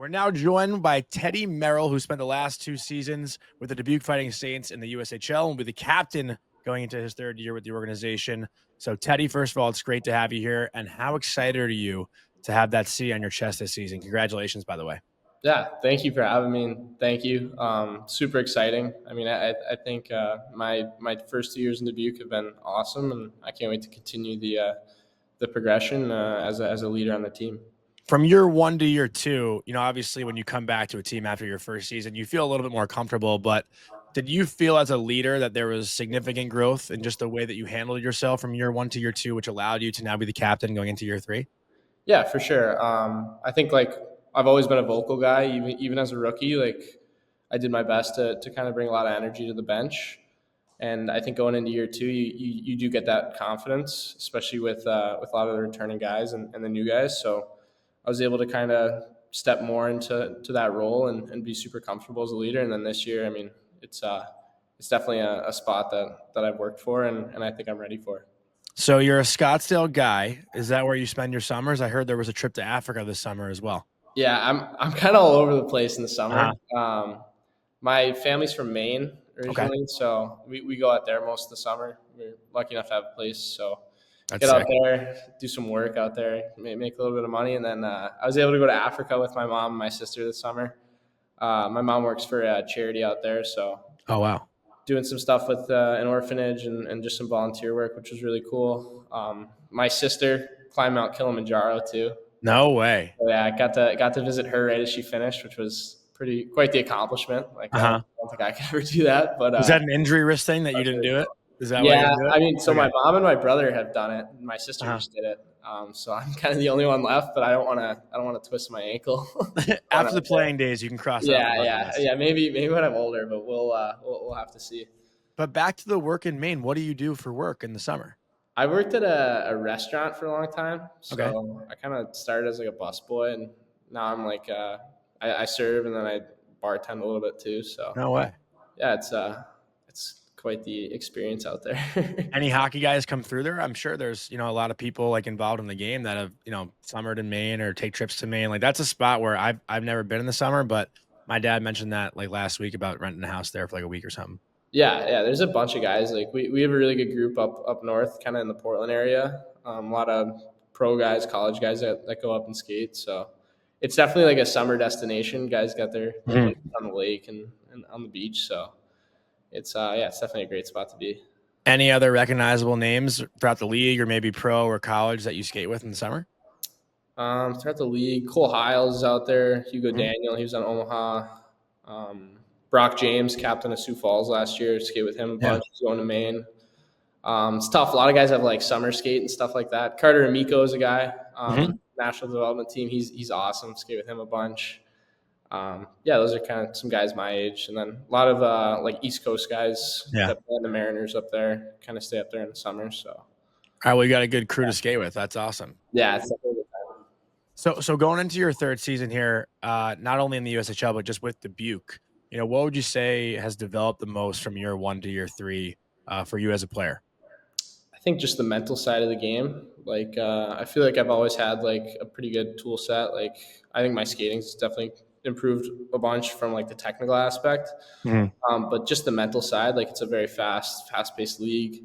We're now joined by Teddy Merrill, who spent the last 2 seasons with the Dubuque Fighting Saints in the USHL and will be the captain going into his third year with the organization. So, Teddy, first of all, it's great to have you here. And how excited are you to have that C on your chest this season? Congratulations, by the way. Yeah, thank you for having me. Thank you. Super exciting. I mean, I think my first 2 years in Dubuque have been awesome, and I can't wait to continue the progression as a leader on the team. From year one to year two, obviously when you come back to a team after your first season, you feel a little bit more comfortable. But did you feel as a leader that there was significant growth in just the way that you handled yourself from year one to year two, which allowed you to now be the captain going into year three? Yeah, for sure. I think I've always been a vocal guy, even as a rookie. I did my best to kind of bring a lot of energy to the bench. And I think going into year two, you do get that confidence, especially with a lot of the returning guys and the new guys. So I was able to kind of step more into that role and be super comfortable as a leader. And then this year, I mean, it's definitely a spot that I've worked for and I think I'm ready for. So you're a Scottsdale guy. Is that where you spend your summers? I heard there was a trip to Africa this summer as well. Yeah, I'm kind of all over the place in the summer. Uh-huh. My family's from Maine originally, Okay. so we go out there most of the summer. We're lucky enough to have a place, so That's get out sick. there, do some work out there, make a little bit of money, and then I was able to go to Africa with my mom and my sister this summer. My mom works for a charity out there, so Oh, wow. doing some stuff with an orphanage and just some volunteer work, which was really cool. My sister climbed Mount Kilimanjaro too. No way. So, yeah, I got to visit her right as she finished, which was quite the accomplishment. I don't think I could ever do that. But Was that an injury risk thing that you didn't do it? Is that why you yeah, didn't do it? I mean, so Okay. my mom and my brother have done it. My sister just did it. So I'm kind of the only one left, but I don't want to twist my ankle. After the playing days, you can cross out the bucket list. Yeah. Maybe when I'm older, but we'll have to see. But back to the work in Maine. What do you do for work in the summer? I worked at a restaurant for a long time, so Okay. I kind of started as a busboy, and now I'm I serve and then I bartend a little bit too. So No way. yeah, it's quite the experience out there. Any hockey guys come through there? I'm sure there's, a lot of people involved in the game that have, summered in Maine or take trips to Maine. That's a spot where I've never been in the summer, but my dad mentioned that last week about renting a house there for a week or something. Yeah. There's a bunch of guys. We have a really good group up north, kind of in the Portland area. A lot of pro guys, college guys that go up and skate. So it's definitely a summer destination. Guys got their on the lake and on the beach. So it's definitely a great spot to be. Any other recognizable names throughout the league or maybe pro or college that you skate with in the summer? Throughout the league, Cole Hiles is out there. Hugo Daniel, he was on Omaha. Brock James, captain of Sioux Falls last year, skate with him a bunch. He's going to Maine. It's tough. A lot of guys have summer skate and stuff like that. Carter Amico is a guy, national development team. He's awesome. Skate with him a bunch. Those are kind of some guys my age, and then a lot of East Coast guys that play the Mariners up there. Kind of stay up there in the summer. So, all right, well, you got a good crew to skate with. That's awesome. Yeah, it's definitely a good time. So going into your third season here, not only in the USHL but just with Dubuque, what would you say has developed the most from year one to year three for you as a player? I think just the mental side of the game. I feel like I've always had a pretty good tool set. I think my skating's definitely improved a bunch from the technical aspect. But just the mental side, it's a very fast-paced league.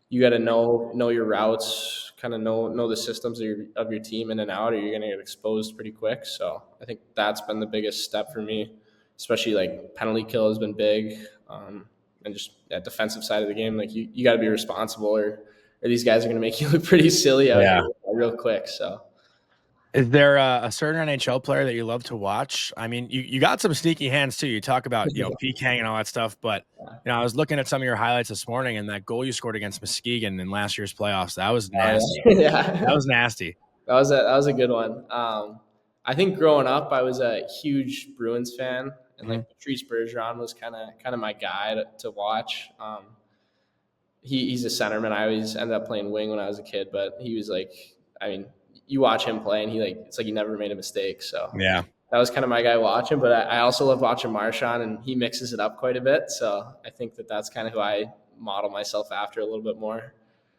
You got to know your routes, kind of know the systems of your team in and out, or you're going to get exposed pretty quick. So I think that's been the biggest step for me, especially penalty kill has been big. And just that defensive side of the game, you got to be responsible or these guys are going to make you look pretty silly out here real quick. So. Is there a certain NHL player that you love to watch? I mean, you got some sneaky hands too. You talk about, PKing and all that stuff, but I was looking at some of your highlights this morning and that goal you scored against Muskegon in last year's playoffs, that was nasty. That was nasty. That was a good one. I think growing up, I was a huge Bruins fan, and Patrice Bergeron was kind of my guy to watch. He's a centerman. I always ended up playing wing when I was a kid, but he was you watch him play and it's he never made a mistake. So yeah, that was kind of my guy watching, but I also love watching Marchand, and he mixes it up quite a bit. So I think that's kind of who I model myself after a little bit more.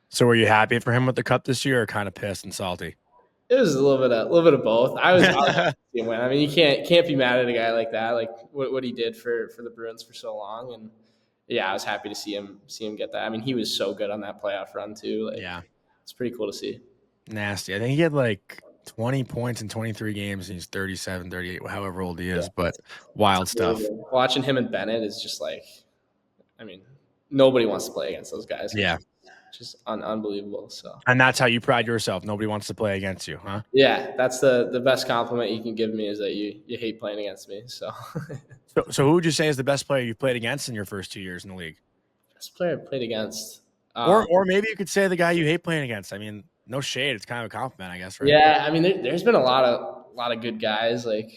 So were you happy for him with the cup this year or kind of pissed and salty? It was a little bit of both. I was happy to see him win. I mean, you can't be mad at a guy like that, like what he did for the Bruins for so long. And yeah, I was happy to see him get that. I mean, he was so good on that playoff run too. Like Yeah, it's pretty cool to see. nasty. I think he had like 20 points in 23 games, and he's 37, 38, however old he Yeah, is. But wild stuff. unbelievable. Watching him and Bennett is just like, I mean, nobody wants to play against those guys. Yeah, Just unbelievable. So and that's how you pride yourself. Nobody wants to play against you, huh? yeah, that's the best compliment you can give me is that you hate playing against me. So So who would you say is the best player you've played against in your first 2 years in the league? best player I played against. Or maybe you could say the guy you hate playing against. I mean, no shade. It's kind of a compliment, I guess, right? Yeah, I mean, there's been a lot of good guys. Like,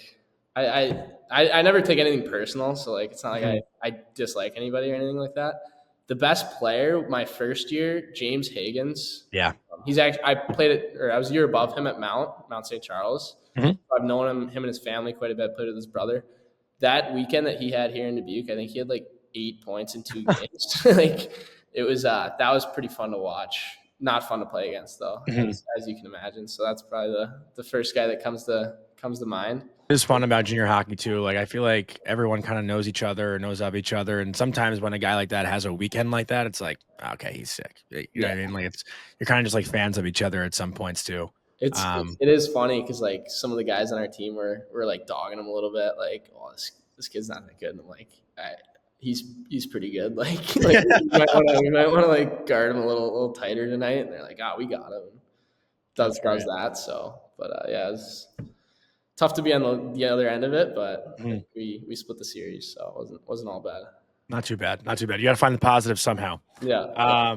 I never take anything personal, so like, it's not like I dislike anybody or anything like that. The best player my first year, James Higgins. Yeah. He's actually I played it, or I was a year above him at Mount St. Charles. Mhm. I've known him and his family quite a bit. Played with his brother. That weekend that he had here in Dubuque, I think he had like 8 points in 2 games. Like it was that was pretty fun to watch. Not fun to play against though, Mhm. as you can imagine. So that's probably the first guy that comes to mind. It's fun about junior hockey too. Like I feel like everyone kind of knows each other or knows of each other. And sometimes when a guy like that has a weekend like that, it's like, okay, he's sick. You know what I mean? Like you're kind of just like fans of each other at some points too. It is funny because like some of the guys on our team were like dogging him a little bit, like, oh, this kid's not that good. And I'm like, he's pretty good. Like we might want to like guard him a little tighter tonight. And they're like, we got him. Does that. So, but yeah, it's tough to be on the other end of it, but I think we split the series, so it wasn't all bad. Not too bad. Not too bad. You got to find the positive somehow. Yeah.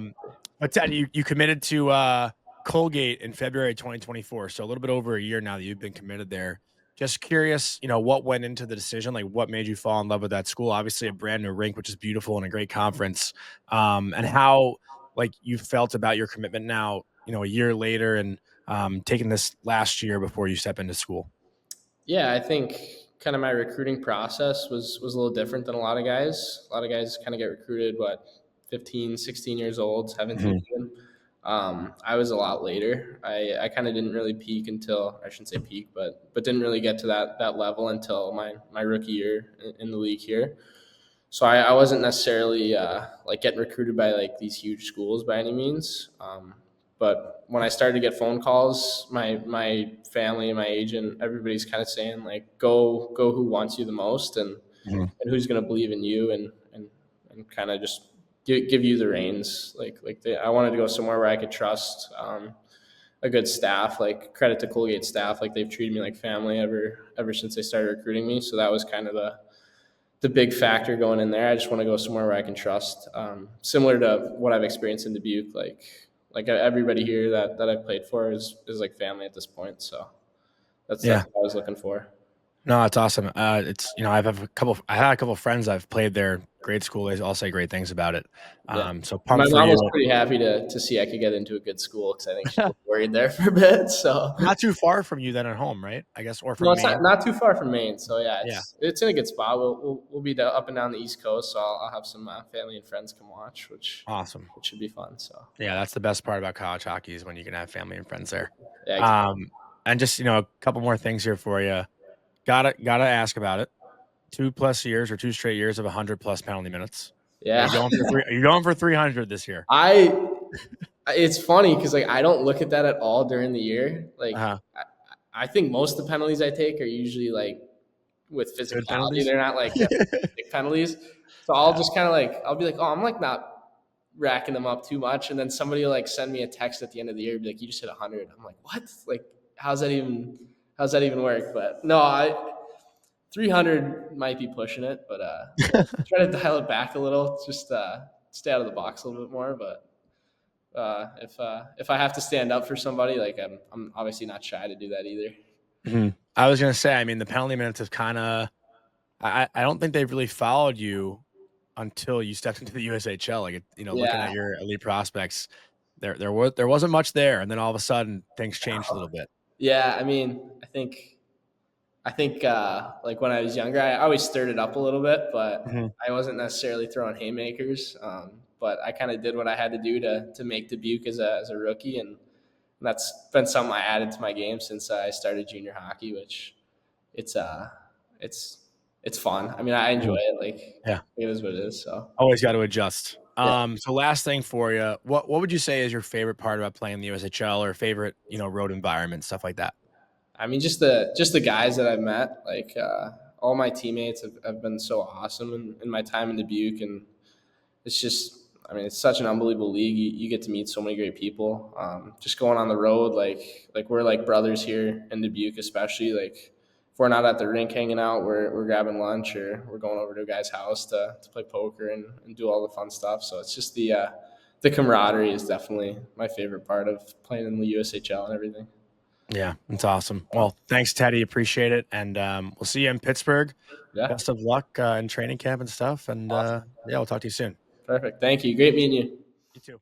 But Ted, you committed to Colgate in February 2024, so a little bit over a year now that you've been committed there. Just curious, what went into the decision? Like, what made you fall in love with that school? Obviously, a brand new rink, which is beautiful and a great conference. And how like you felt about your commitment now, a year later, and taking this last year before you step into school. Yeah, I think kind of my recruiting process was a little different than a lot of guys. A lot of guys kind of get recruited 15, 16 years old, 17 even. I was a lot later. I kind of didn't really peak until, I shouldn't say peak, but didn't really get to that level until my rookie year in the league here. So I wasn't necessarily like getting recruited by like these huge schools by any means. But when I started to get phone calls, my family, my agent, everybody's kind of saying like, go who wants you the most, and who's going to believe in you, and kind of just give you the reins. I wanted to go somewhere where I could trust a good staff. Like credit to Colgate staff, like they've treated me like family ever since they started recruiting me. So that was kind of the big factor going in there. I just want to go somewhere where I can trust. Similar to what I've experienced in Dubuque, like everybody here that I've played for is like family at this point. So that's what I was looking for. No, it's awesome. It's I had a couple of friends I've played there. Grade school. They all say great things about it. So my pumped for mom you. was pretty happy to see I could get into a good school because I think she was worried there for a bit. So Not too far from you then at home, right? I guess, or from no, it's Maine. not too far from Maine. So yeah, it's in a good spot. We'll be up and down the East Coast, so I'll have some family and friends come watch, which should be fun. So yeah, that's the best part about college hockey is when you can have family and friends there. yeah, exactly. And just a couple more things here for you. Gotta ask about it. 2+ years or 2 straight years of 100+ penalty minutes. Yeah. Are you going for 300 this year? It's funny because like I don't look at that at all during the year. Like I think most of the penalties I take are usually like with physicality. They're not like big penalties. So I'll just kind of like I'll be like, oh, I'm like not racking them up too much, and then somebody will like send me a text at the end of the year, be like, you just hit 100. I'm like, what? Like, how's that even work? But no, 300 might be pushing it, but try to dial it back a little. Just stay out of the box a little bit more. But if I have to stand up for somebody, like I'm obviously not shy to do that either. I was gonna say, I mean, the penalty minutes have kind of. I don't think they've really followed you until you stepped into the USHL. Like, looking at your elite prospects, there wasn't much there, and then all of a sudden things changed a little bit. Yeah, I mean, I think like when I was younger, I always stirred it up a little bit, but I wasn't necessarily throwing haymakers. But I kind of did what I had to do to make Dubuque as a rookie, and And that's been something I added to my game since I started junior hockey, which it's it's it's fun. I mean, I enjoy Mm, it. Like yeah. it is what it is. So Always got to adjust. yeah. So last thing for you, what would you say is your favorite part about playing the USHL or favorite, road environment, stuff like that? I mean, just the guys that I've met, like all my teammates have been so awesome in my time in Dubuque, and it's just, I mean, it's such an unbelievable league. You get to meet so many great people. Just going on the road, like we're like brothers here in Dubuque, especially. Like if we're not at the rink hanging out, we're grabbing lunch or we're going over to a guy's house to play poker and do all the fun stuff. So it's just the camaraderie is definitely my favorite part of playing in the USHL and everything. Yeah, it's awesome. So, Well, thanks, Teddy. Appreciate it. And we'll see you in Pittsburgh. yeah, Best of luck in training camp and stuff. And awesome, yeah, we'll talk to you soon. perfect. Thank you. Great meeting you. You too.